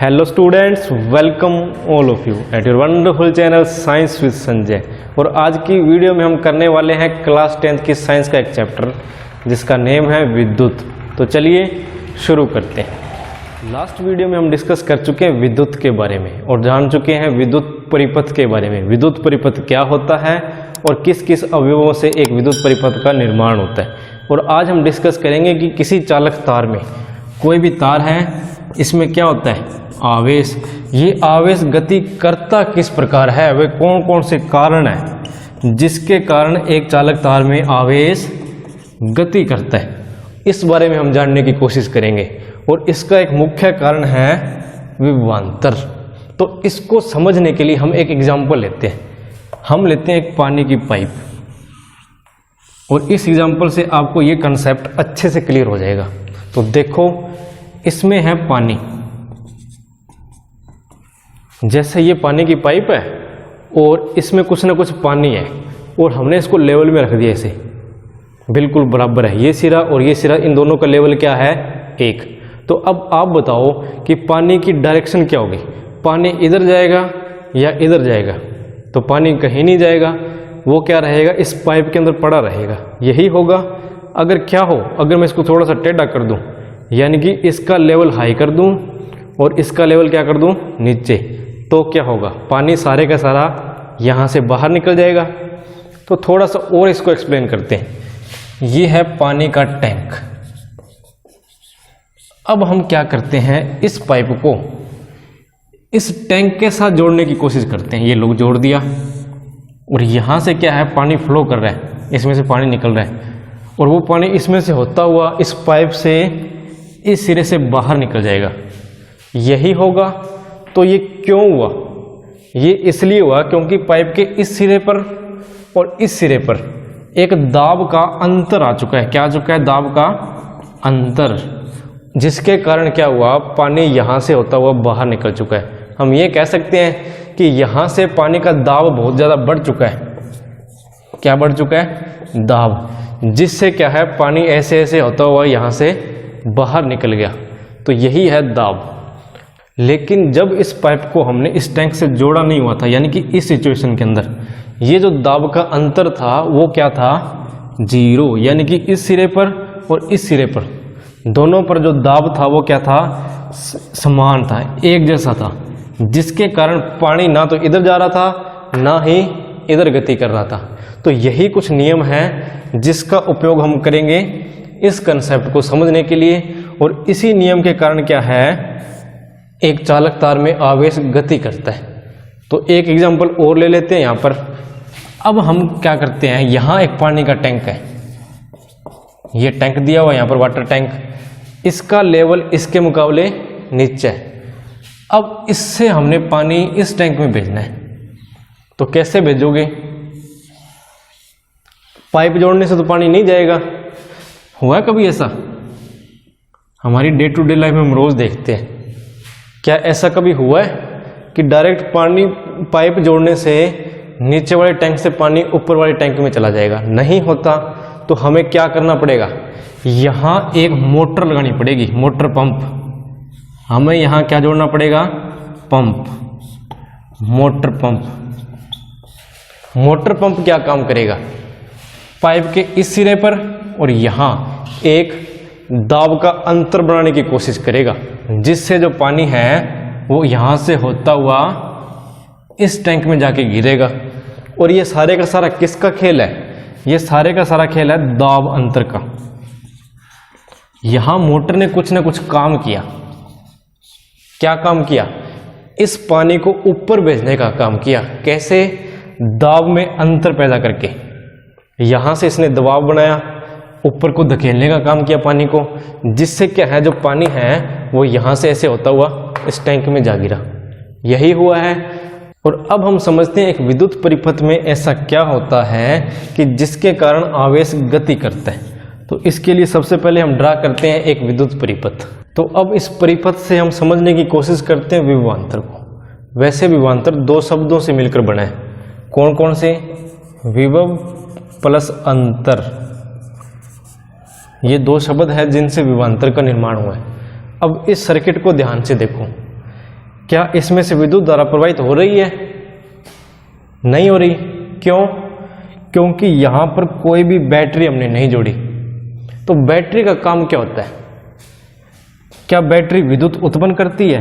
Hello students, welcome all of you at your wonderful channel science with Sanjay. और आज की video में हम करने वाले हैं क्लास 10th की साइंस का एक चैप्टर जिसका नेम है विद्युत। तो चलिए शुरू करते हैं। लास्ट वीडियो में हम डिस्कस कर चुके हैं विद्युत के बारे में और जान चुके हैं विद्युत परिपथ के बारे में। विद्युत परिपथ क्या होता है और किस किस अवयवों से एक विद्युत परिपथ का निर्माण होता है। और आज हम डिस्कस करेंगे कि किसी चालक तार में, कोई भी तार है, इसमें क्या होता है, आवेश। ये आवेश गति करता किस प्रकार है, वे कौन कौन से कारण हैं जिसके कारण एक चालक तार में आवेश गति करता है, इस बारे में हम जानने की कोशिश करेंगे। और इसका एक मुख्य कारण है विभवांतर। तो इसको समझने के लिए हम एक एग्जाम्पल लेते हैं। हम लेते हैं एक पानी की पाइप और इस एग्जाम्पल से आपको ये कंसेप्ट अच्छे से क्लियर हो जाएगा। तो देखो, इसमें है पानी, जैसे ये पानी की पाइप है और इसमें कुछ ना कुछ पानी है और हमने इसको लेवल में रख दिया, ऐसे बिल्कुल बराबर है। ये सिरा और ये सिरा, इन दोनों का लेवल क्या है, एक। तो अब आप बताओ कि पानी की डायरेक्शन क्या होगी, पानी इधर जाएगा या इधर जाएगा? तो पानी कहीं नहीं जाएगा, वो क्या रहेगा, इस पाइप के अंदर पड़ा रहेगा। यही होगा। अगर क्या हो, अगर मैं इसको थोड़ा सा टेढ़ा कर दूं, यानी कि इसका लेवल हाई कर दूं और इसका लेवल क्या कर दूं, नीचे, तो क्या होगा, पानी सारे का सारा यहाँ से बाहर निकल जाएगा। तो थोड़ा सा और इसको एक्सप्लेन करते हैं। ये है पानी का टैंक। अब हम क्या करते हैं, इस पाइप को इस टैंक के साथ जोड़ने की कोशिश करते हैं। ये लोग जोड़ दिया और यहाँ से क्या है, पानी फ्लो कर रहा है, इसमें से पानी निकल रहा है और वो पानी इसमें से होता हुआ इस पाइप से इस सिरे से बाहर निकल जाएगा। यही होगा। तो ये क्यों हुआ? ये इसलिए हुआ क्योंकि पाइप के इस सिरे पर और इस सिरे पर एक दाब का अंतर आ चुका है। क्या आ चुका है? दाब का अंतर, जिसके कारण क्या हुआ, पानी यहाँ से होता हुआ बाहर निकल चुका है। हम ये कह सकते हैं कि यहाँ से पानी का दाब बहुत ज़्यादा बढ़ चुका है। क्या बढ़ चुका है? दाब, जिससे क्या है, पानी ऐसे ऐसे होता हुआ यहाँ से बाहर निकल गया। तो यही है दाब। लेकिन जब इस पाइप को हमने इस टैंक से जोड़ा नहीं हुआ था, यानी कि इस सिचुएशन के अंदर ये जो दाब का अंतर था वो क्या था, जीरो। यानी कि इस सिरे पर और इस सिरे पर, दोनों पर जो दाब था वो क्या था, समान था, एक जैसा था, जिसके कारण पानी ना तो इधर जा रहा था ना ही इधर गति कर रहा था। तो यही कुछ नियम है जिसका उपयोग हम करेंगे इस कंसेप्ट को समझने के लिए। और इसी नियम के कारण क्या है, एक चालक तार में आवेश गति करता है। तो एक एग्जांपल और ले लेते हैं यहाँ पर। अब हम क्या करते हैं, यहाँ एक पानी का टैंक है, ये टैंक दिया हुआ है यहाँ पर, वाटर टैंक। इसका लेवल इसके मुकाबले नीचे है। अब इससे हमने पानी इस टैंक में भेजना है। तो कैसे भेजोगे? पाइप जोड़ने से तो पानी नहीं जाएगा। हुआ है कभी ऐसा? हमारी डे टू डे लाइफ में हम रोज देखते हैं। क्या ऐसा कभी हुआ है कि डायरेक्ट पानी पाइप जोड़ने से नीचे वाले टैंक से पानी ऊपर वाले टैंक में चला जाएगा? नहीं होता। तो हमें क्या करना पड़ेगा, यहाँ एक मोटर लगानी पड़ेगी, मोटर पंप। हमें यहाँ क्या जोड़ना पड़ेगा, pump, motor pump. Motor pump क्या काम करेगा, पाइप के इस सिरे पर और यहाँ एक दाब का अंतर बनाने की कोशिश करेगा, जिससे जो पानी है वो यहाँ से होता हुआ इस टैंक में जाके गिरेगा। और ये सारे का सारा किसका खेल है? ये सारे का सारा खेल है दाब अंतर का। यहाँ मोटर ने कुछ ना कुछ काम किया। क्या काम किया? इस पानी को ऊपर भेजने का काम किया। कैसे? दाब में अंतर पैदा करके। यहाँ से इसने दबाव बनाया, ऊपर को धकेलने का काम किया पानी को, जिससे क्या है, जो पानी है वो यहाँ से ऐसे होता हुआ इस टैंक में जा गिरा। यही हुआ है। और अब हम समझते हैं एक विद्युत परिपथ में ऐसा क्या होता है कि जिसके कारण आवेश गति करता है। तो इसके लिए सबसे पहले हम ड्रा करते हैं एक विद्युत परिपथ। तो अब इस परिपथ से हम समझने की कोशिश करते हैं विभवांतर को। वैसे विभवांतर दो शब्दों से मिलकर बना है। कौन कौन से? विभव प्लस अंतर। ये दो शब्द है जिनसे विभवांतर का निर्माण हुआ है। अब इस सर्किट को ध्यान से देखो। क्या इसमें से विद्युत धारा प्रवाहित हो रही है? नहीं हो रही। क्यों? क्योंकि यहां पर कोई भी बैटरी हमने नहीं जोड़ी। तो बैटरी का काम क्या होता है? क्या बैटरी विद्युत उत्पन्न करती है?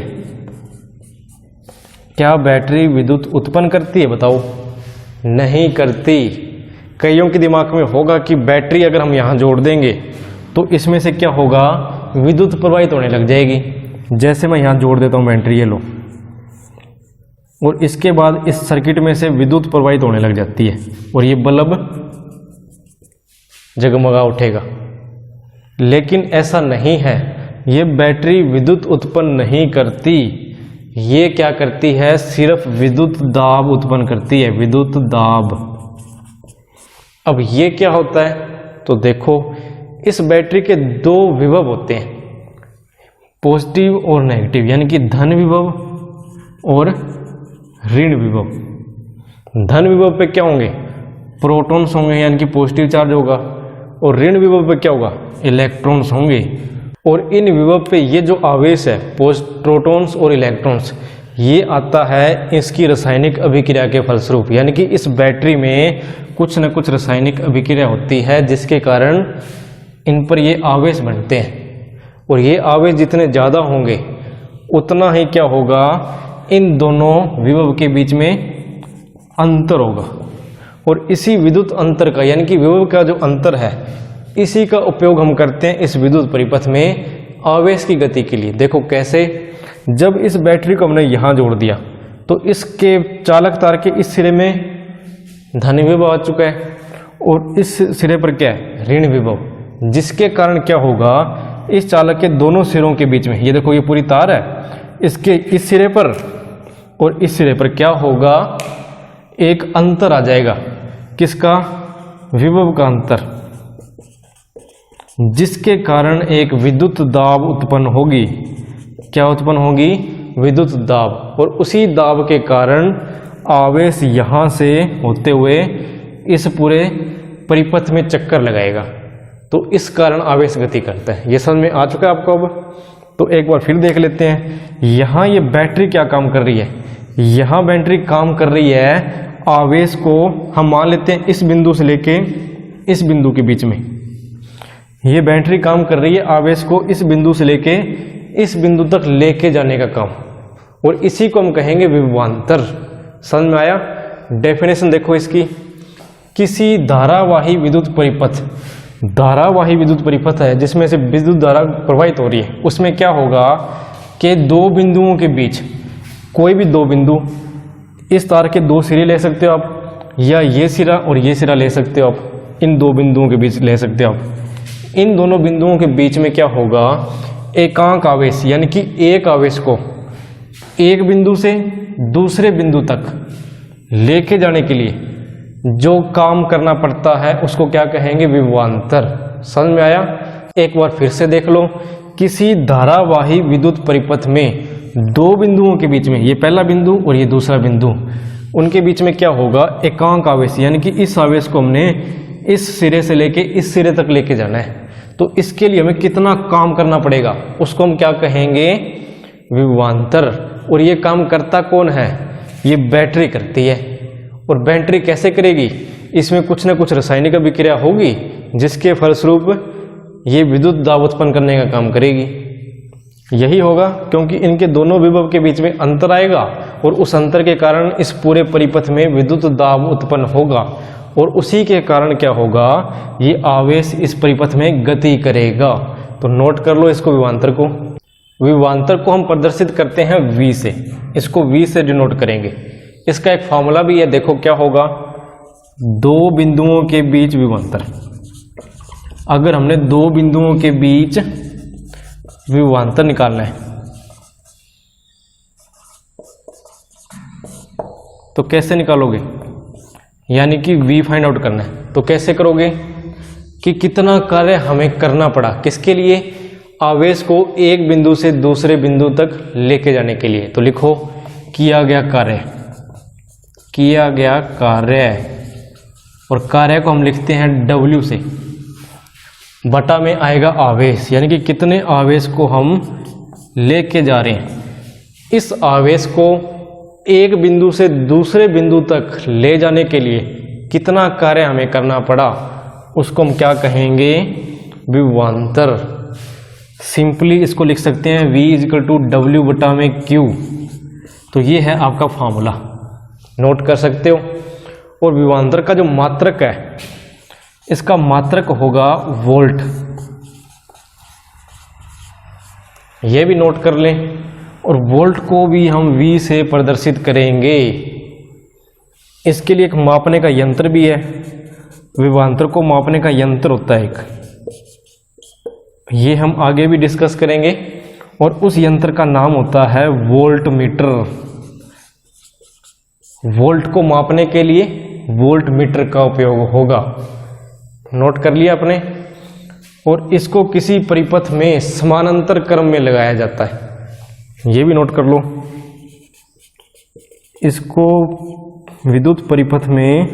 क्या बैटरी विद्युत उत्पन्न करती है? बताओ। नहीं करती। कईयों के दिमाग में होगा कि बैटरी अगर हम यहां जोड़ देंगे तो इसमें से क्या होगा, विद्युत प्रवाहित होने लग जाएगी। जैसे मैं यहां जोड़ देता हूं बैटरी, ये लो, और इसके बाद इस सर्किट में से विद्युत प्रवाहित होने लग जाती है और ये बल्ब जगमगा उठेगा। लेकिन ऐसा नहीं है, ये बैटरी विद्युत उत्पन्न नहीं करती। ये क्या करती है? सिर्फ विद्युत दाब उत्पन्न करती है, विद्युत दाब। अब ये क्या होता है? तो देखो, इस बैटरी के दो विभव होते हैं, पॉजिटिव और नेगेटिव, यानी कि धन विभव और ऋण विभव। धन विभव पे क्या होंगे? प्रोटॉन्स होंगे, यानी कि पॉजिटिव चार्ज होगा, और ऋण विभव पे क्या होगा? इलेक्ट्रॉन्स होंगे। और इन विभव पे ये जो आवेश है, प्रोटॉन्स और इलेक्ट्रॉन्स, ये आता है इसकी रासायनिक अभिक्रिया के फलस्वरूप। यानी कि इस बैटरी में कुछ न कुछ रासायनिक अभिक्रिया होती है जिसके कारण इन पर ये आवेश बनते हैं। और ये आवेश जितने ज़्यादा होंगे उतना ही क्या होगा, इन दोनों विभव के बीच में अंतर होगा। और इसी विद्युत अंतर का, यानी कि विभव का जो अंतर है, इसी का उपयोग हम करते हैं इस विद्युत परिपथ में आवेश की गति के लिए। देखो कैसे, जब इस बैटरी को हमने यहाँ जोड़ दिया तो इसके चालक तार के इस सिरे में धन विभव आ चुका है और इस सिरे पर क्या है? ऋण विभव, जिसके कारण क्या होगा, इस चालक के दोनों सिरों के बीच में, ये देखो ये पूरी तार है, इसके इस सिरे पर और इस सिरे पर क्या होगा, एक अंतर आ जाएगा। किसका? विभव का अंतर, जिसके कारण एक विद्युत दाब उत्पन्न होगी। क्या उत्पन्न होगी? विद्युत दाब। और उसी दाब के कारण आवेश यहां से होते हुए इस पूरे परिपथ में चक्कर लगाएगा, तो इस कारण आवेश गति करता है। ये समझ में आ चुका है आपको अब? तो एक बार फिर देख लेते हैं। यहाँ ये बैटरी क्या काम कर रही है? यहाँ बैटरी काम कर रही है, आवेश को हम मान लेते हैं इस बिंदु से लेके इस बिंदु के बीच में। ये बैटरी काम कर रही है आवेश को इस बिंदु से लेके इस बिंदु तक लेके जाने का काम, और इसी को हम कहेंगे विभवांतर। समझ में आया? डेफिनेशन देखो इसकी। किसी धारावाही विद्युत परिपथ, धारावाही विद्युत परिपथ है जिसमें से विद्युत धारा प्रवाहित हो रही है, उसमें क्या होगा कि दो बिंदुओं के बीच, कोई भी दो बिंदु, इस तार के दो सिरे ले सकते हो आप, या ये सिरा और ये सिरा ले सकते हो आप, इन दो बिंदुओं के बीच ले सकते हो आप। इन दोनों बिंदुओं के बीच में क्या होगा, एकांक आवेश, यानी कि एक आवेश को एक बिंदु से दूसरे बिंदु तक लेके जाने के लिए जो काम करना पड़ता है उसको क्या कहेंगे? विभवांतर। समझ में आया? एक बार फिर से देख लो। किसी धारावाही विद्युत परिपथ में दो बिंदुओं के बीच में, ये पहला बिंदु और ये दूसरा बिंदु, उनके बीच में क्या होगा? एकांक आवेश, यानी कि इस आवेश को हमने इस सिरे से लेके इस सिरे तक लेके जाना है। तो इसके लिए हमें कितना काम करना पड़ेगा, उसको हम क्या कहेंगे? विभवांतर। और ये काम करता कौन है? ये बैटरी करती है। और बैटरी कैसे करेगी? इसमें कुछ ना कुछ रासायनिक अभिक्रिया होगी जिसके फलस्वरूप ये विद्युत दाब उत्पन्न करने का काम करेगी। यही होगा, क्योंकि इनके दोनों विभव के बीच में अंतर आएगा और उस अंतर के कारण इस पूरे परिपथ में विद्युत दाब उत्पन्न होगा, और उसी के कारण क्या होगा? ये आवेश इस परिपथ में गति करेगा। तो नोट कर लो इसको, विभवांतर को। विभवांतर को हम प्रदर्शित करते हैं V से, इसको V से डिनोट करेंगे। इसका एक फॉर्मूला भी है, देखो क्या होगा। दो बिंदुओं के बीच विभवांतर, अगर हमने दो बिंदुओं के बीच विभवांतर निकालना है तो कैसे निकालोगे? यानी कि V फाइंड आउट करना है, तो कैसे करोगे कि कितना कार्य हमें करना पड़ा, किसके लिए? आवेश को एक बिंदु से दूसरे बिंदु तक लेके जाने के लिए। तो लिखो किया गया कार्य, किया गया कार्य, और कार्य को हम लिखते हैं W से, बटा में आएगा आवेश, यानी कि कितने आवेश को हम लेके जा रहे हैं। इस आवेश को एक बिंदु से दूसरे बिंदु तक ले जाने के लिए कितना कार्य हमें करना पड़ा, उसको हम क्या कहेंगे, विभवांतर। सिंपली इसको लिख सकते हैं V = W/Q। तो ये है आपका फॉर्मूला, नोट कर सकते हो। और विभवांतर का जो मात्रक है, इसका मात्रक होगा वोल्ट, ये भी नोट कर लें। और वोल्ट को भी हम V से प्रदर्शित करेंगे। इसके लिए एक मापने का यंत्र भी है, विभवांतर को मापने का यंत्र होता है एक, ये हम आगे भी डिस्कस करेंगे। और उस यंत्र का नाम होता है वोल्ट मीटर। वोल्ट को मापने के लिए वोल्ट मीटर का उपयोग होगा, नोट कर लिया आपने। और इसको किसी परिपथ में समानांतर क्रम में लगाया जाता है, ये भी नोट कर लो। इसको विद्युत परिपथ में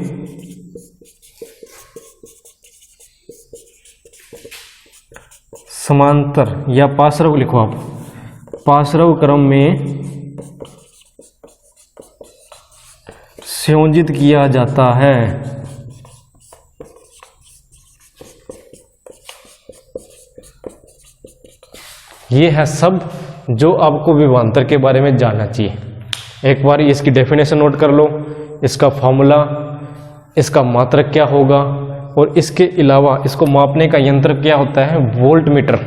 समांतर या पार्श्व लिखो आप, पार्श्व क्रम में संयोजित किया जाता है। ये है सब जो आपको विभवांतर के बारे में जानना चाहिए। एक बार इसकी डेफिनेशन नोट कर लो, इसका फॉर्मूला, इसका मात्रक क्या होगा, और इसके अलावा इसको मापने का यंत्र क्या होता है, वोल्ट मीटर।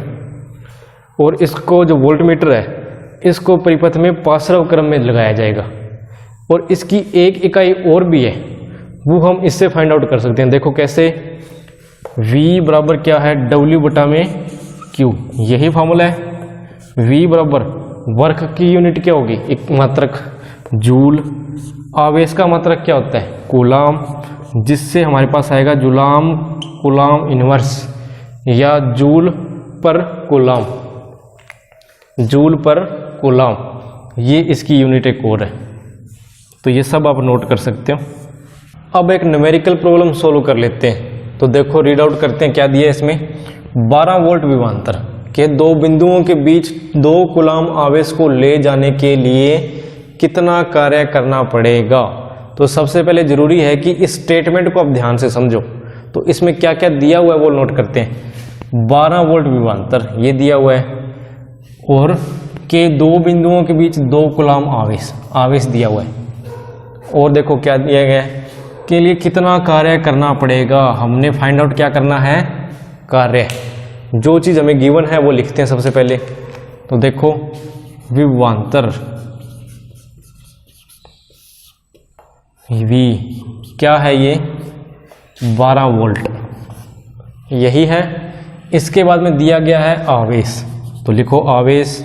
और इसको जो वोल्ट मीटर है, इसको परिपथ में पार्श्व क्रम में लगाया जाएगा। और इसकी एक इकाई और भी है, वो हम इससे फाइंड आउट कर सकते हैं। देखो कैसे, V बराबर क्या है, W/Q, यही फॉर्मूला है। V बराबर वर्क की यूनिट क्या होगी, एक मात्रक जूल। आवेश का मात्रक क्या होता है, कूलाम, जिससे हमारे पास आएगा जूलाम कूलाम इनवर्स या जूल पर कूलाम, जूल पर कूलाम, ये इसकी यूनिट एक और है। तो ये सब आप नोट कर सकते हो। अब एक न्यूमेरिकल प्रॉब्लम सोल्व कर लेते हैं। तो देखो रीड आउट करते हैं क्या दिया है इसमें। 12 वोल्ट विभवांतर के दो बिंदुओं के बीच 2 कूलाम आवेश को ले जाने के लिए कितना कार्य करना पड़ेगा। तो सबसे पहले जरूरी है कि इस स्टेटमेंट को आप ध्यान से समझो। तो इसमें क्या क्या दिया हुआ है वो नोट करते हैं। 12 वोल्ट विभवांतर ये दिया हुआ है, और के दो बिंदुओं के बीच 2 कूलाम आवेश दिया हुआ है। और देखो क्या दिया गया है, के लिए कितना कार्य करना पड़ेगा। हमने फाइंड आउट क्या करना है, कार्य। जो चीज़ हमें गिवन है वो लिखते हैं सबसे पहले। तो देखो विभवांतर V क्या है, ये 12 वोल्ट यही है। इसके बाद में दिया गया है आवेश, तो लिखो आवेश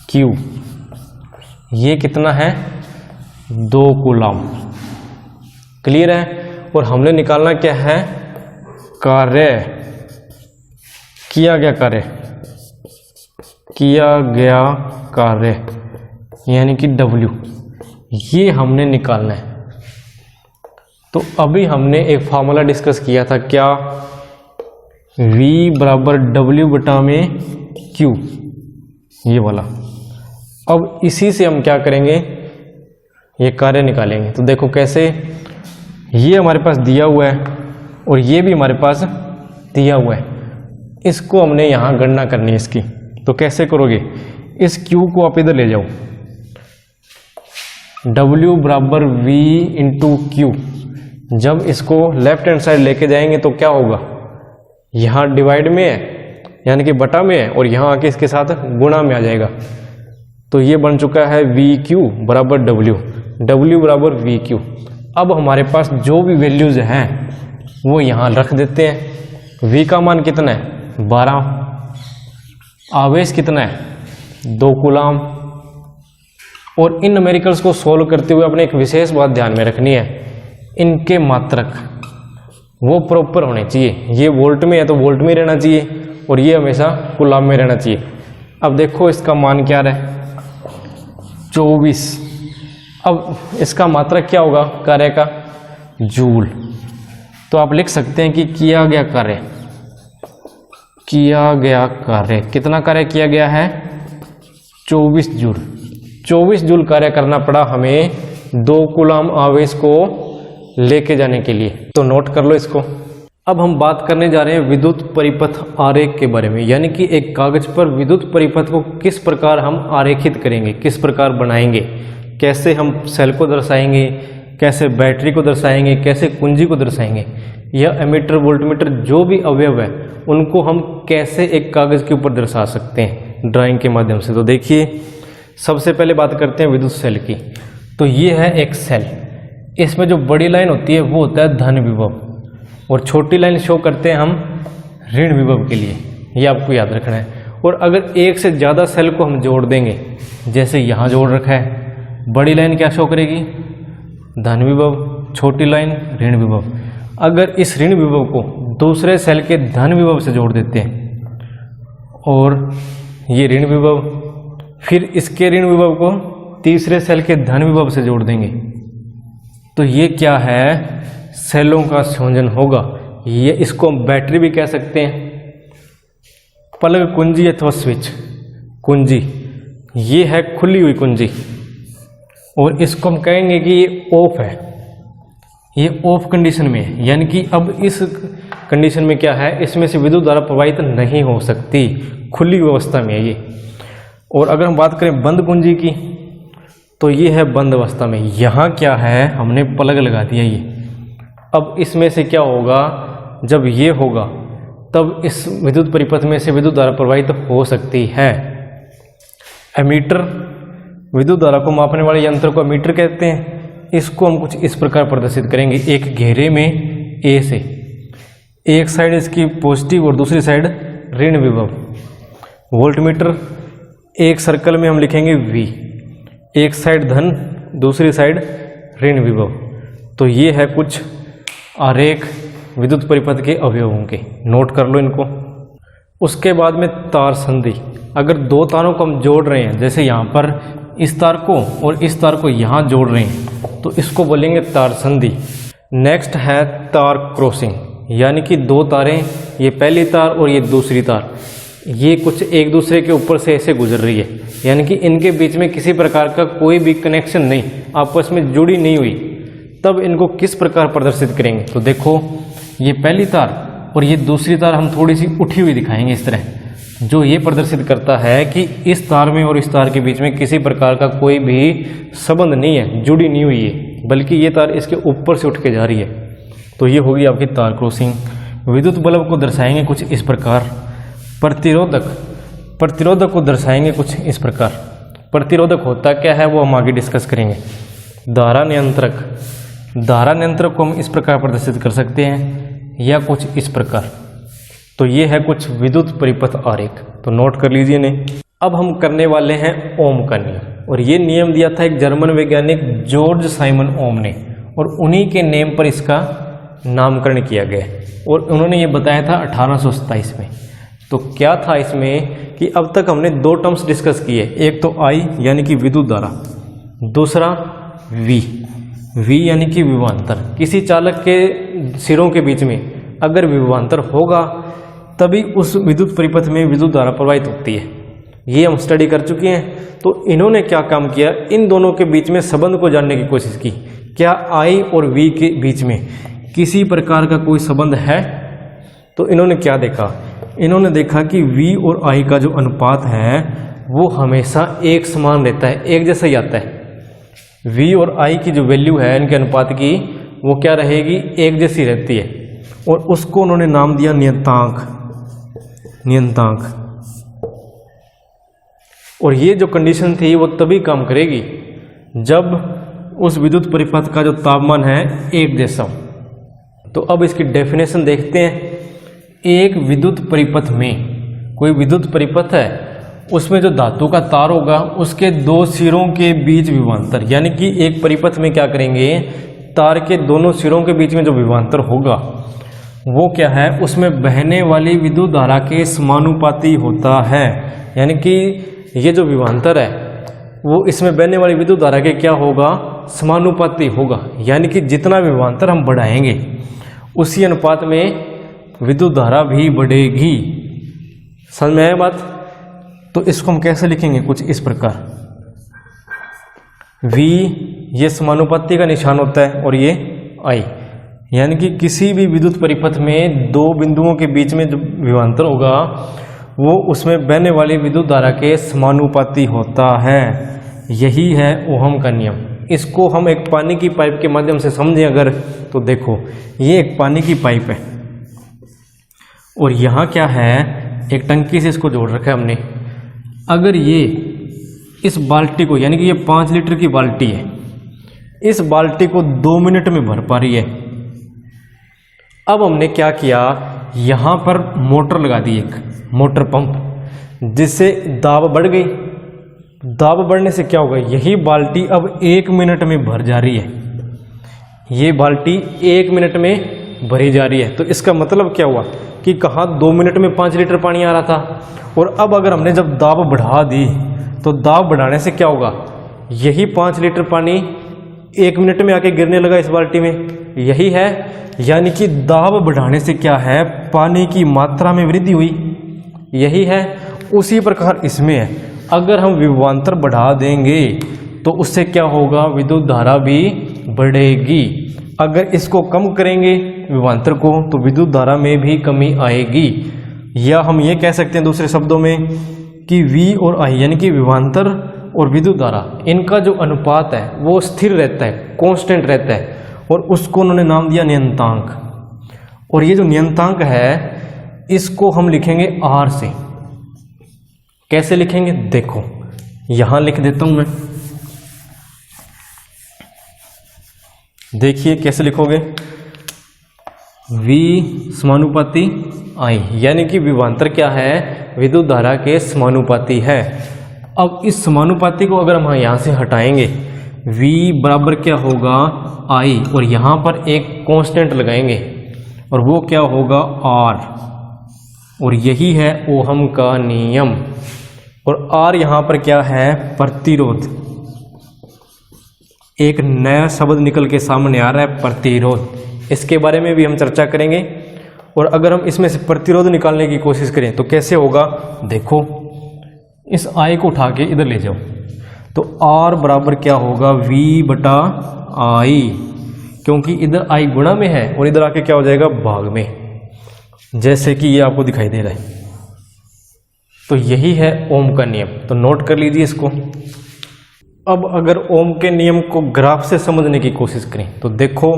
Q, ये कितना है, 2 कूलाम। क्लियर है। और हमने निकालना क्या है, कार्य, किया गया कार्य यानी कि W, ये हमने निकालना है। तो अभी हमने एक फार्मूला डिस्कस किया था, क्या, V बराबर W/Q, ये वाला। अब इसी से हम क्या करेंगे, ये कार्य निकालेंगे। तो देखो कैसे, ये हमारे पास दिया हुआ है और ये भी हमारे पास दिया हुआ है। इसको हमने यहाँ गणना करनी है इसकी। तो कैसे करोगे, इस Q को आप इधर ले जाओ, W बराबर V इंटू Q। जब इसको लेफ्ट हैंड साइड लेके जाएंगे तो क्या होगा, यहाँ डिवाइड में है यानी कि बटा में है, और यहाँ आके इसके साथ गुणा में आ जाएगा। तो ये बन चुका है VQ बराबर W बराबर VQ। अब हमारे पास जो भी वैल्यूज हैं वो यहाँ रख देते हैं। V का मान कितना है, 12, आवेश कितना है, 2 कूलाम। और इन न्यूमेरिकल्स को सोल्व करते हुए अपने एक विशेष बात ध्यान में रखनी है, इनके मात्रक वो प्रॉपर होने चाहिए। ये वोल्ट में है तो वोल्ट में रहना चाहिए, और ये हमेशा कूलाम में रहना चाहिए। अब देखो इसका मान क्या है, 24। अब इसका मात्रक क्या होगा कार्य का, जूल। तो आप लिख सकते हैं कि किया गया कार्य, कितना कार्य किया गया है, 24 जूल। 24 जूल कार्य करना पड़ा हमें 2 कूलम आवेश को लेके जाने के लिए। तो नोट कर लो इसको। अब हम बात करने जा रहे हैं विद्युत परिपथ आरेख के बारे में, यानी कि एक कागज पर विद्युत परिपथ को किस प्रकार हम आरेखित करेंगे, किस प्रकार बनाएंगे, कैसे हम सेल को दर्शाएंगे, कैसे बैटरी को दर्शाएंगे, कैसे कुंजी को दर्शाएंगे, या एमीटर वोल्टमीटर जो भी अवयव है उनको हम कैसे एक कागज के ऊपर दर्शा सकते हैं ड्राइंग के माध्यम से। तो देखिए, सबसे पहले बात करते हैं विद्युत सेल की। तो ये है एक सेल, इसमें जो बड़ी लाइन होती है वो होता है धन विभव, और छोटी लाइन शो करते हैं हम ऋण विभव के लिए, ये आपको याद रखना है। और अगर एक से ज़्यादा सेल को हम जोड़ देंगे, जैसे यहाँ जोड़ रखा है, बड़ी लाइन क्या शो करेगी, धन विभव, छोटी लाइन ऋण विभव। अगर इस ऋण विभव को दूसरे सेल के धन विभव से जोड़ देते हैं, और ये ऋण विभव, फिर इसके ऋण विभव को तीसरे सेल के धन विभव से जोड़ देंगे, तो ये क्या है, सेलों का संयोजन होगा। ये इसको हम बैटरी भी कह सकते हैं, प्लग कुंजी अथवा स्विच कुंजी, ये है खुली हुई कुंजी, और इसको हम कहेंगे कि ये ऑफ है, ये ऑफ कंडीशन में है, यानी कि अब इस कंडीशन में क्या है, इसमें से विद्युत धारा प्रवाहित नहीं हो सकती, खुली अवस्था में है ये। और अगर हम बात करें बंद कुंजी की, तो ये है बंद अवस्था में। यहाँ क्या है, हमने प्लग लगा दिया ये। अब इसमें से क्या होगा, जब ये होगा तब इस विद्युत परिपथ में से विद्युत धारा प्रवाहित हो सकती है। एमीटर, विद्युत धारा को मापने वाले यंत्र को एमीटर कहते हैं। इसको हम कुछ इस प्रकार प्रदर्शित करेंगे, एक घेरे में ए से, एक साइड इसकी पॉजिटिव और दूसरी साइड ऋण विभव। वोल्टमीटर, एक सर्कल में हम लिखेंगे V, एक साइड धन, दूसरी साइड ऋण विभव। तो ये है कुछ आरेख विद्युत परिपथ के अवयवों के, नोट कर लो इनको। उसके बाद में तार संधि, अगर 2 तारों को हम जोड़ रहे हैं, जैसे यहाँ पर इस तार को और इस तार को यहाँ जोड़ रहे हैं, तो इसको बोलेंगे तार संधि। नेक्स्ट है तार क्रॉसिंग, यानी कि 2 तारें, ये पहली तार और ये दूसरी तार, ये कुछ एक दूसरे के ऊपर से ऐसे गुजर रही है, यानी कि इनके बीच में किसी प्रकार का कोई भी कनेक्शन नहीं, आपस में जुड़ी नहीं हुई, तब इनको किस प्रकार प्रदर्शित करेंगे। तो देखो, ये पहली तार और ये दूसरी तार हम थोड़ी सी उठी हुई दिखाएंगे इस तरह, जो ये प्रदर्शित करता है कि इस तार में और इस तार के बीच में किसी प्रकार का कोई भी संबंध नहीं है, जुड़ी नहीं हुई है, बल्कि ये तार इसके ऊपर से उठ के जा रही है। तो ये होगी आपकी तार क्रॉसिंग। विद्युत बल्ब को दर्शाएंगे कुछ इस प्रकार। प्रतिरोधक, प्रतिरोधक को दर्शाएंगे कुछ इस प्रकार। प्रतिरोधक होता क्या है वो हम आगे डिस्कस करेंगे। धारा नियंत्रक, धारा नियंत्रक को हम इस प्रकार प्रदर्शित कर सकते हैं या कुछ इस प्रकार। तो ये है कुछ विद्युत परिपथ आरेख, तो नोट कर लीजिए ने। अब हम करने वाले हैं ओम का नियम, और ये नियम दिया था एक जर्मन वैज्ञानिक जॉर्ज साइमन ओम ने, और उन्हीं के नेम पर इसका नामकरण किया गया, और उन्होंने ये बताया था 1827 में। तो क्या था इसमें कि अब तक हमने 2 टर्म्स डिस्कस किए, एक तो I यानी कि विद्युत धारा, दूसरा V यानी कि विभवांतर। किसी चालक के सिरों के बीच में अगर विभवांतर होगा तभी उस विद्युत परिपथ में विद्युत धारा प्रवाहित होती है, ये हम स्टडी कर चुके हैं। तो इन्होंने क्या काम किया, इन दोनों के बीच में संबंध को जानने की कोशिश की, क्या I और V के बीच में किसी प्रकार का कोई संबंध है। तो इन्होंने क्या देखा, इन्होंने देखा कि V और I का जो अनुपात है वो हमेशा एक समान रहता है, एक जैसा ही आता है। V और I की जो वैल्यू है इनके अनुपात की, वो क्या रहेगी, एक जैसी रहती है, और उसको उन्होंने नाम दिया नियतांक, नियतांक। और ये जो कंडीशन थी वो तभी काम करेगी जब उस विद्युत परिपथ का जो तापमान है एक जैसा हो। तो अब इसकी डेफिनेशन देखते हैं। एक विद्युत परिपथ में, कोई विद्युत परिपथ है, उसमें जो धातु का तार होगा उसके 2 सिरों के बीच विभवांतर, यानी कि एक परिपथ में क्या करेंगे, तार के दोनों सिरों के बीच में जो विभवांतर होगा वो क्या है, उसमें बहने वाली विद्युत धारा के समानुपाती होता है। यानी कि ये जो विभवांतर है वो इसमें बहने वाली विद्युत धारा के क्या होगा, समानुपाती होगा। यानी कि जितना विभवांतर हम बढ़ाएंगे उसी अनुपात में विद्युत धारा भी बढ़ेगी। समझ में आया बात। तो इसको हम कैसे लिखेंगे, कुछ इस प्रकार। V ये समानुपाती का निशान होता है और ये I, यानी कि किसी भी विद्युत परिपथ में दो बिंदुओं के बीच में जो विभवांतर होगा वो उसमें बहने वाली विद्युत धारा के समानुपाती होता है। यही है ओहम का नियम। इसको हम एक पानी की पाइप के माध्यम से समझें अगर, तो देखो ये एक पानी की पाइप है और यहाँ क्या है, एक टंकी से इसको जोड़ रखा है हमने। अगर ये इस बाल्टी को, यानी कि ये 5 लीटर की बाल्टी है, इस बाल्टी को 2 मिनट में भर पा रही है। अब हमने क्या किया, यहाँ पर मोटर लगा दी, एक मोटर पंप, जिससे दाब बढ़ गई। दाब बढ़ने से क्या होगा, यही बाल्टी अब 1 मिनट में भर जा रही है। ये बाल्टी 1 मिनट में भरी जा रही है। तो इसका मतलब क्या हुआ कि कहाँ 2 मिनट में 5 लीटर पानी आ रहा था, और अब अगर हमने जब दाब बढ़ा दी तो दाब बढ़ाने से क्या होगा, यही 5 लीटर पानी 1 मिनट में आके गिरने लगा इस बाल्टी में। यही है, यानी कि दाब बढ़ाने से क्या है, पानी की मात्रा में वृद्धि हुई। यही है। उसी प्रकार इसमें है, अगर हम विभवांतर बढ़ा देंगे तो उससे क्या होगा, विद्युत धारा भी बढ़ेगी। अगर इसको कम करेंगे विभवांतर को तो विद्युत धारा में भी कमी आएगी। या हम ये कह सकते हैं दूसरे शब्दों में कि V और I यानी कि विभवांतर और विद्युत धारा, इनका जो अनुपात है वो स्थिर रहता है, कांस्टेंट रहता है, और उसको उन्होंने नाम दिया नियतांक। और ये जो नियतांक है इसको हम लिखेंगे R से। कैसे लिखेंगे, देखो यहां लिख देता हूं मैं, देखिए कैसे लिखोगे, V समानुपाती I, यानी कि विभवांतर क्या है, विद्युत धारा के समानुपाती है। अब इस समानुपाती को अगर हम यहाँ से हटाएंगे, V बराबर क्या होगा I, और यहाँ पर एक कांस्टेंट लगाएंगे और वो क्या होगा R, और यही है ओहम का नियम। और R यहाँ पर क्या है, प्रतिरोध। एक नया शब्द निकल के सामने आ रहा है, प्रतिरोध। इसके बारे में भी हम चर्चा करेंगे। और अगर हम इसमें से प्रतिरोध निकालने की कोशिश करें तो कैसे होगा, देखो इस I को उठा के इधर ले जाओ तो R बराबर क्या होगा, V बटा I, क्योंकि इधर I गुणा में है और इधर आके क्या हो जाएगा, भाग में, जैसे कि ये आपको दिखाई दे रहा है। तो यही है ओम का नियम। तो नोट कर लीजिए इसको। अब अगर ओम के नियम को ग्राफ से समझने की कोशिश करें तो देखो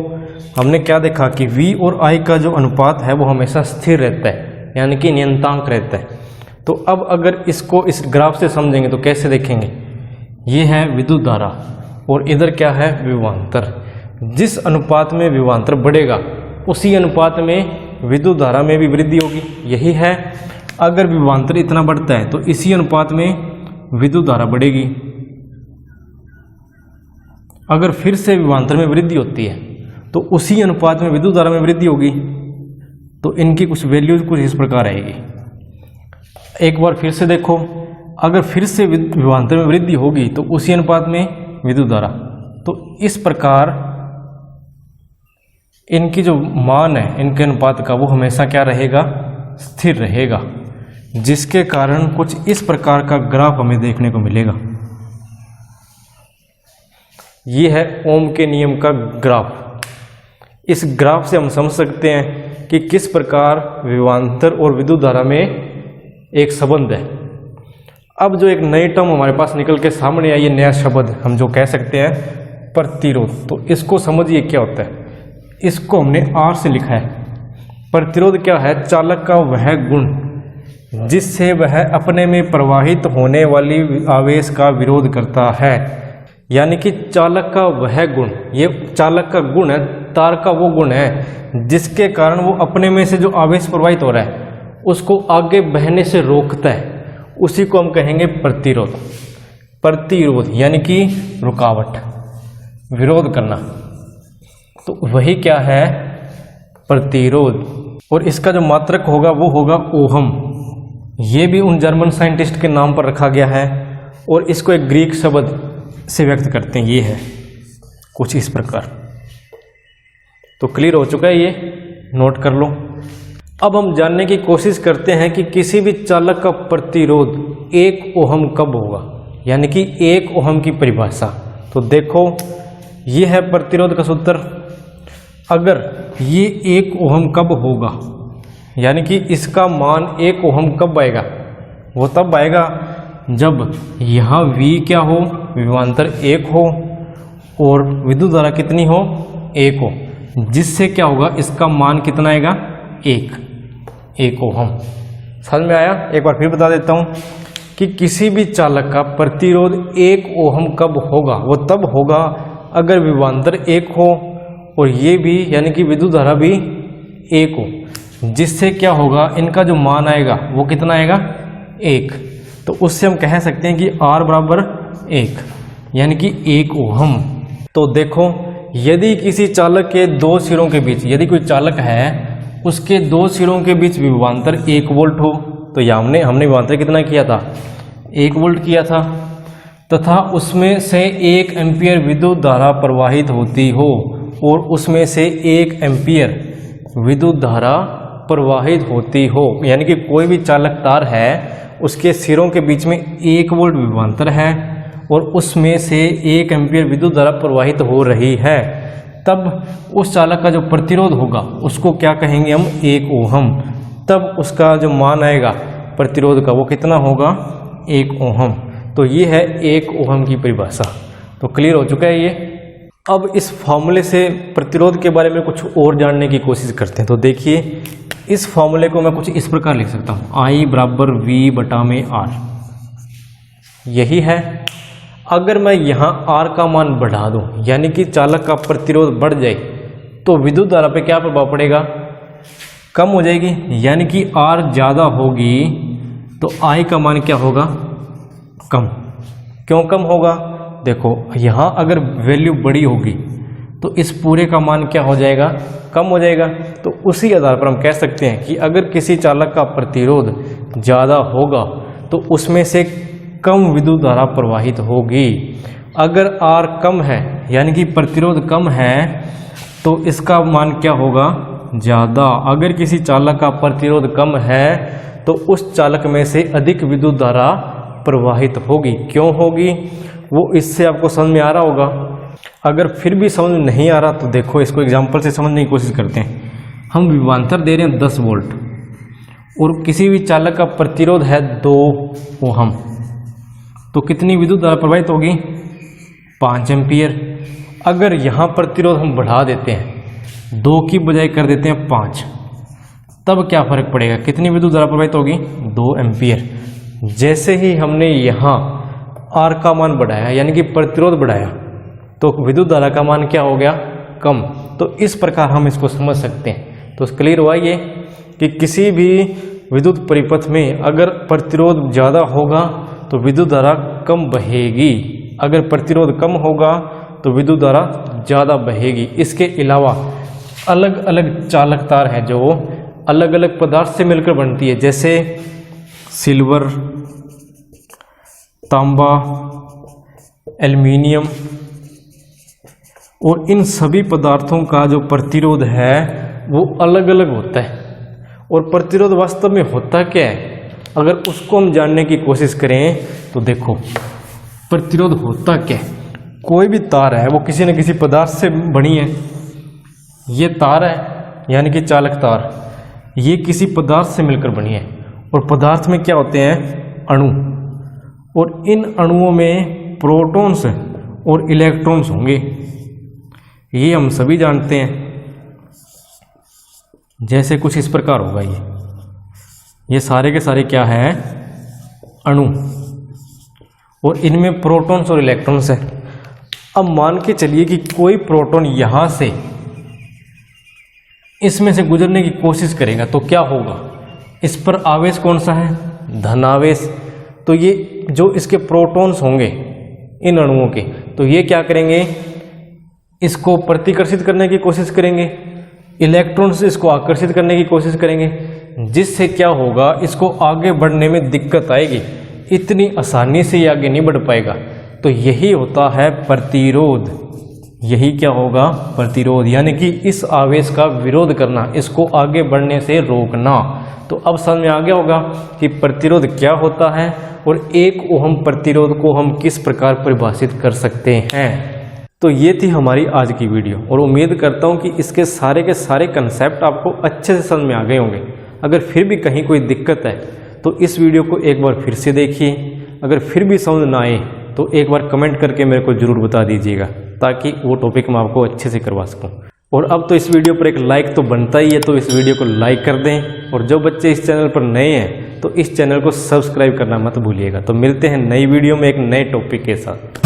हमने क्या देखा कि V और I का जो अनुपात है वो हमेशा स्थिर रहता है, यानी कि नियतांक रहता है। तो अब अगर इसको इस ग्राफ से समझेंगे तो कैसे देखेंगे, ये है विद्युत धारा और इधर क्या है, विभवांतर। जिस अनुपात में विभवांतर बढ़ेगा उसी अनुपात में विद्युत धारा में भी वृद्धि होगी। यही है, अगर विभवांतर इतना बढ़ता है तो इसी अनुपात में विद्युत धारा बढ़ेगी। अगर फिर से विभवांतर में वृद्धि होती है तो उसी अनुपात में विद्युत धारा में वृद्धि होगी। तो इनकी कुछ वैल्यूज कुछ इस प्रकार आएगी। एक बार फिर से देखो, अगर फिर से विभवांतर में वृद्धि होगी तो उसी अनुपात में विद्युत धारा। तो इस प्रकार इनकी जो मान है इनके अनुपात का वो हमेशा क्या रहेगा, स्थिर रहेगा, जिसके कारण कुछ इस प्रकार का ग्राफ हमें देखने को मिलेगा। ये है ओम के नियम का ग्राफ। इस ग्राफ से हम समझ सकते हैं कि किस प्रकार विभवांतर और विद्युत धारा में एक संबंध है। अब जो एक नई टर्म हमारे पास निकल के सामने आई, ये नया शब्द हम जो कह सकते हैं प्रतिरोध। तो इसको समझिए क्या होता है। इसको हमने R से लिखा है। प्रतिरोध क्या है, चालक का वह गुण जिससे वह अपने में प्रवाहित होने वाली आवेश का विरोध करता है। यानी कि चालक का वह गुण, ये चालक का गुण है, तार का वो गुण है जिसके कारण वो अपने में से जो आवेश प्रवाहित हो रहा है उसको आगे बहने से रोकता है। उसी को हम कहेंगे प्रतिरोध। प्रतिरोध यानी कि रुकावट, विरोध करना। तो वही क्या है, प्रतिरोध। और इसका जो मात्रक होगा वो होगा ओहम। ये भी उन जर्मन साइंटिस्ट के नाम पर रखा गया है और इसको एक ग्रीक शब्द से व्यक्त करते हैं। ये है कुछ इस प्रकार। तो क्लियर हो चुका है, ये नोट कर लो। अब हम जानने की कोशिश करते हैं कि किसी भी चालक का प्रतिरोध 1 ओहम कब होगा, यानी कि 1 ओहम की परिभाषा। तो देखो ये है प्रतिरोध का सूत्र। अगर ये 1 ओहम कब होगा, यानी कि इसका मान 1 ओहम कब आएगा, वो तब आएगा जब यहाँ V क्या हो, विभवांतर 1 हो और विद्युत धारा कितनी हो, 1 हो, जिससे क्या होगा, इसका मान कितना आएगा, 1 ओहम। समझ में आया? एक बार फिर बता देता हूँ कि किसी भी चालक का प्रतिरोध 1 ओहम कब होगा, वो तब होगा अगर विभवांतर 1 हो और ये भी यानी कि विद्युत धारा भी 1 हो, जिससे क्या होगा, इनका जो मान आएगा वो कितना आएगा, 1। तो उससे हम कह सकते हैं कि R बराबर 1 यानी कि 1 ओहम। तो देखो यदि किसी चालक के 2 सिरों के बीच, यदि कोई चालक है उसके 2 सिरों के बीच विभवांतर 1 वोल्ट हो, तो यहाँ हमने विभवांतर कितना किया था, 1 वोल्ट किया था, तथा उसमें से 1 एम्पियर विद्युत धारा प्रवाहित होती हो और उसमें से 1 एम्पियर विद्युत धारा प्रवाहित होती हो, यानी कि कोई भी चालक तार है उसके सिरों के बीच में 1 वोल्ट विभवांतर है और उसमें से 1 एम्पियर विद्युत धारा प्रवाहित हो रही है, तब उस चालक का जो प्रतिरोध होगा उसको क्या कहेंगे हम, 1 ओहम। तब उसका जो मान आएगा प्रतिरोध का वो कितना होगा, 1 ओहम। तो ये है 1 ओहम की परिभाषा। तो क्लियर हो चुका है ये। अब इस फॉर्मूले से प्रतिरोध के बारे में कुछ और जानने की कोशिश करते हैं। तो देखिए इस फॉर्मूले को मैं कुछ इस प्रकार लिख सकता हूँ, I बराबर V बटा में R, यही है। अगर मैं यहाँ R का मान बढ़ा दूँ, यानी कि चालक का प्रतिरोध बढ़ जाए, तो विद्युत धारा पे क्या प्रभाव पड़ेगा, कम हो जाएगी, यानी कि R ज़्यादा होगी तो I का मान क्या होगा, कम। क्यों कम होगा, देखो यहाँ अगर वैल्यू बड़ी होगी तो इस पूरे का मान क्या हो जाएगा, कम हो जाएगा। तो उसी आधार पर हम कह सकते हैं कि अगर किसी चालक का प्रतिरोध ज़्यादा होगा तो उसमें से कम विद्युत धारा प्रवाहित होगी। अगर R कम है यानी कि प्रतिरोध कम है तो इसका मान क्या होगा, ज़्यादा। अगर किसी चालक का प्रतिरोध कम है तो उस चालक में से अधिक विद्युत धारा प्रवाहित होगी। क्यों होगी वो इससे आपको समझ में आ रहा होगा। अगर फिर भी समझ में नहीं आ रहा तो देखो इसको एग्जांपल से समझने की कोशिश करते हैं। हम विभवांतर दे रहे हैं 10 वोल्ट और किसी भी चालक का प्रतिरोध है 2 ओहम, तो कितनी विद्युत धारा प्रवाहित होगी, 5 एम्पियर। अगर यहाँ प्रतिरोध हम बढ़ा देते हैं, 2 की बजाय कर देते हैं 5, तब क्या फर्क पड़ेगा, कितनी विद्युत धारा प्रवाहित होगी, 2 एम्पियर। जैसे ही हमने यहाँ R का मान बढ़ाया यानी कि प्रतिरोध बढ़ाया तो विद्युत धारा का मान क्या हो गया, कम। तो इस प्रकार हम इसको समझ सकते हैं। तो क्लियर हुआ ये कि किसी भी विद्युत परिपथ में अगर प्रतिरोध ज़्यादा होगा तो विद्युत धारा कम बहेगी, अगर प्रतिरोध कम होगा तो विद्युत धारा ज़्यादा बहेगी। इसके अलावा अलग अलग चालक तार है जो अलग अलग पदार्थ से मिलकर बनती है, जैसे सिल्वर, तांबा, एल्युमिनियम, और इन सभी पदार्थों का जो प्रतिरोध है वो अलग अलग होता है। और प्रतिरोध वास्तव में होता क्या है, अगर उसको हम जानने की कोशिश करें तो देखो प्रतिरोध होता क्या है। कोई भी तार है वो किसी न किसी पदार्थ से बनी है। ये तार है यानी कि चालक तार, ये किसी पदार्थ से मिलकर बनी है। और पदार्थ में क्या होते हैं, अणु, और इन अणुओं में प्रोटॉन्स और इलेक्ट्रॉन्स होंगे, ये हम सभी जानते हैं। जैसे कुछ इस प्रकार होगा, ये सारे के सारे क्या है, अणु, और इनमें प्रोटॉन्स और इलेक्ट्रॉन्स है। अब मान के चलिए कि कोई प्रोटॉन यहाँ से इसमें से गुजरने की कोशिश करेगा तो क्या होगा, इस पर आवेश कौन सा है, धन आवेश। तो ये जो इसके प्रोटॉन्स होंगे इन अणुओं के, तो ये क्या करेंगे, इसको प्रतिकर्षित करने की कोशिश करेंगे, इलेक्ट्रॉन्स इसको आकर्षित करने की कोशिश करेंगे, जिससे क्या होगा, इसको आगे बढ़ने में दिक्कत आएगी, इतनी आसानी से ये आगे नहीं बढ़ पाएगा। तो यही होता है प्रतिरोध। यही क्या होगा, प्रतिरोध, यानी कि इस आवेश का विरोध करना, इसको आगे बढ़ने से रोकना। तो अब समझ में आ गया होगा कि प्रतिरोध क्या होता है और 1 ओम प्रतिरोध को हम किस प्रकार परिभाषित कर सकते हैं। तो ये थी हमारी आज की वीडियो और उम्मीद करता हूँ कि इसके सारे के सारे कंसेप्ट आपको अच्छे से समझ में आ गए होंगे। अगर फिर भी कहीं कोई दिक्कत है तो इस वीडियो को एक बार फिर से देखिए। अगर फिर भी समझ ना आए तो एक बार कमेंट करके मेरे को ज़रूर बता दीजिएगा, ताकि वो टॉपिक मैं आपको अच्छे से करवा सकूं। और अब तो इस वीडियो पर एक लाइक तो बनता ही है, तो इस वीडियो को लाइक कर दें। और जो बच्चे इस चैनल पर नए हैं तो इस चैनल को सब्सक्राइब करना मत भूलिएगा। तो मिलते हैं नई वीडियो में एक नए टॉपिक के साथ।